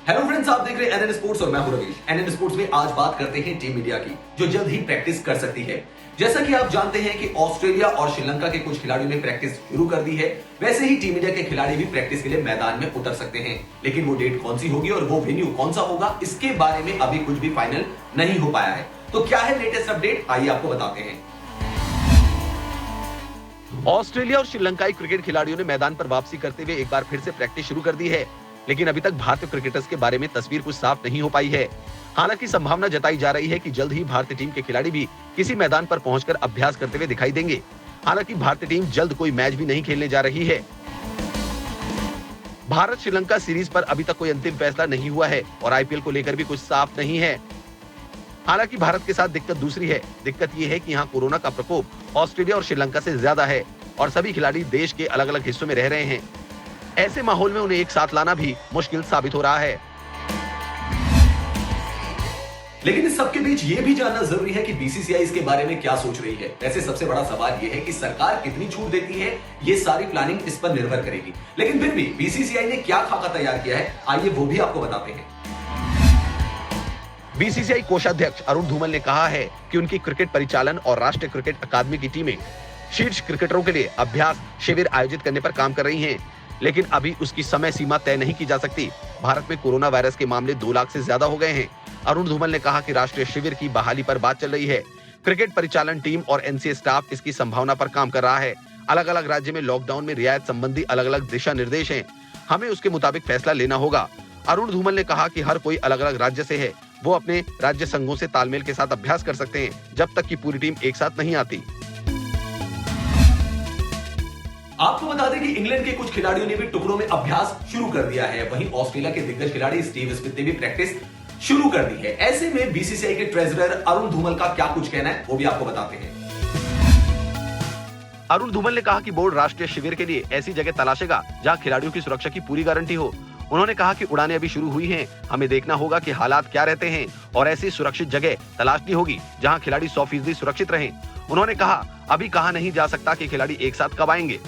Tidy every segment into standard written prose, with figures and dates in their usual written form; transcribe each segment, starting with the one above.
Hello friends, आप देख रहे हैं एनएन स्पोर्ट्स और मैं हूं रवीश। एनएन स्पोर्ट्स में आज बात करते हैं टीम इंडिया की, जो जल्द ही प्रैक्टिस कर सकती है। जैसा कि आप जानते हैं कि ऑस्ट्रेलिया और श्रीलंका के कुछ खिलाड़ियों ने प्रैक्टिस शुरू कर दी है, वैसे ही टीम इंडिया के खिलाड़ी भी प्रैक्टिस के लिए मैदान में उतर सकते हैं। लेकिन वो डेट कौन सी होगी और वो वेन्यू कौन सा होगा, इसके बारे में अभी कुछ भी फाइनल नहीं हो पाया है। तो क्या है लेटेस्ट अपडेट, आइए आपको बताते हैं। ऑस्ट्रेलिया और श्रीलंकाई क्रिकेट खिलाड़ियों ने मैदान पर वापसी करते हुए एक बार फिर से प्रैक्टिस शुरू कर दी है, लेकिन अभी तक भारतीय क्रिकेटर्स के बारे में तस्वीर कुछ साफ नहीं हो पाई है। हालांकि संभावना जताई जा रही है कि जल्द ही भारतीय टीम के खिलाड़ी भी किसी मैदान पर पहुंचकर अभ्यास करते हुए दिखाई देंगे। हालांकि भारतीय टीम जल्द कोई मैच भी नहीं खेलने जा रही है। भारत श्रीलंका सीरीज पर अभी तक कोई अंतिम फैसला नहीं हुआ है और आईपीएल को लेकर भी कुछ साफ नहीं है। हालांकि भारत के साथ दिक्कत दूसरी है। दिक्कत ये है कि यहाँ कोरोना का प्रकोप ऑस्ट्रेलिया और श्रीलंका से ज्यादा है और सभी खिलाड़ी देश के अलग अलग हिस्सों में रह रहे हैं। ऐसे माहौल में उन्हें एक साथ लाना भी मुश्किल साबित हो रहा है। लेकिन इस सबके बीच ये भी जानना जरूरी है कि बीसीसीआई इसके बारे में क्या सोच रही है। वैसे सबसे बड़ा सवाल ये है कि सरकार कितनी छूट देती है, ये सारी प्लानिंग इस पर निर्भर करेगी। लेकिन फिर भी बीसीसीआई ने क्या खाका तैयार किया है, आइए वो भी आपको बताते हैं। बीसीसीआई कोषाध्यक्ष अरुण धूमल ने कहा है कि उनकी क्रिकेट परिचालन और राष्ट्रीय क्रिकेट अकादमी की टीमें शीर्ष क्रिकेटरों के लिए अभ्यास शिविर आयोजित करने पर काम कर रही हैं, लेकिन अभी उसकी समय सीमा तय नहीं की जा सकती। भारत में कोरोना वायरस के मामले 2 लाख से ज्यादा हो गए हैं। अरुण धूमल ने कहा कि राष्ट्रीय शिविर की बहाली पर बात चल रही है। क्रिकेट परिचालन टीम और एनसीए स्टाफ इसकी संभावना पर काम कर रहा है। अलग अलग राज्य में लॉकडाउन में रियायत संबंधी अलग अलग दिशा निर्देश हैं, हमें उसके मुताबिक फैसला लेना होगा। अरुण धूमल ने कहा कि हर कोई अलग अलग राज्य से है, वो अपने राज्य संघों से तालमेल के साथ अभ्यास कर सकते हैं जब तक कि पूरी टीम एक साथ नहीं आती। आपको बता दें कि इंग्लैंड के कुछ खिलाड़ियों ने भी टुकड़ों में अभ्यास शुरू कर दिया है। वहीं ऑस्ट्रेलिया के दिग्गज खिलाड़ी स्टीव स्मिथ ने भी प्रैक्टिस शुरू कर दी है। ऐसे में बीसीसीआई के ट्रेजरर अरुण धूमल का क्या कुछ कहना है, वो भी आपको बताते हैं। अरुण धूमल ने कहा कि बोर्ड राष्ट्रीय शिविर के लिए ऐसी जगह तलाशेगा जहां खिलाड़ियों की सुरक्षा की पूरी गारंटी हो। उन्होंने कहा कि उड़ानें अभी शुरू हुई हैं, हमें देखना होगा कि हालात क्या रहते हैं और ऐसी सुरक्षित जगह तलाशनी होगी जहां खिलाड़ी 100% सुरक्षित रहें। उन्होंने कहा, अभी कहा नहीं जा सकता कि खिलाड़ी एक साथ कब आएंगे।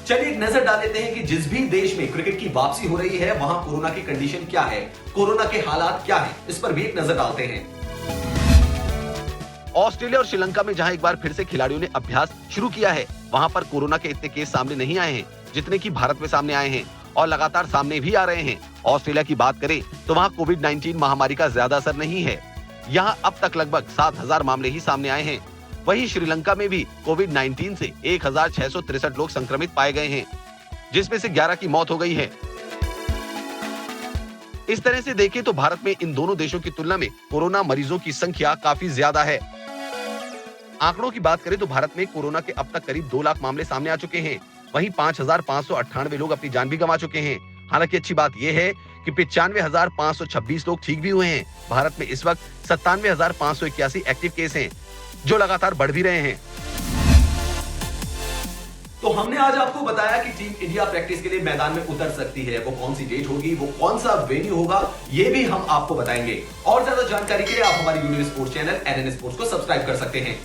चलिए एक नजर डाल लेते हैं कि जिस भी देश में क्रिकेट की वापसी हो रही है, वहां कोरोना की कंडीशन क्या है, कोरोना के हालात क्या है, इस पर भी एक नजर डालते हैं। ऑस्ट्रेलिया और श्रीलंका में जहां एक बार फिर से खिलाड़ियों ने अभ्यास शुरू किया है, वहां पर कोरोना के इतने केस सामने नहीं आए हैं जितने कि भारत में सामने आए हैं और लगातार सामने भी आ रहे हैं। ऑस्ट्रेलिया की बात करें तो वहां कोविड-19 महामारी का ज्यादा असर नहीं है। यहां अब तक लगभग 7,000 मामले ही सामने आए हैं। वहीं श्रीलंका में भी कोविड-19 से 1,663 लोग संक्रमित पाए गए हैं, जिसमें से 11 की मौत हो गई है। इस तरह से देखें तो भारत में इन दोनों देशों की तुलना में कोरोना मरीजों की संख्या काफी ज्यादा है। आंकड़ों की बात करें तो भारत में कोरोना के अब तक करीब 2 लाख मामले सामने आ चुके हैं। वहीं 5,598 लोग अपनी जान भी गंवा चुके हैं। हालांकि अच्छी बात यह है कि 95,526 लोग ठीक भी हुए हैं। भारत में इस वक्त 97,581 एक्टिव केस हैं, जो लगातार बढ़ भी रहे हैं। तो हमने आज आपको बताया कि टीम इंडिया प्रैक्टिस के लिए मैदान में उतर सकती है। वो कौन सी डेट होगी, वो कौन सा वेन्यू होगा, ये भी हम आपको बताएंगे। और ज्यादा जानकारी के लिए आप हमारे universe sports channel NN sports को सब्सक्राइब कर सकते हैं।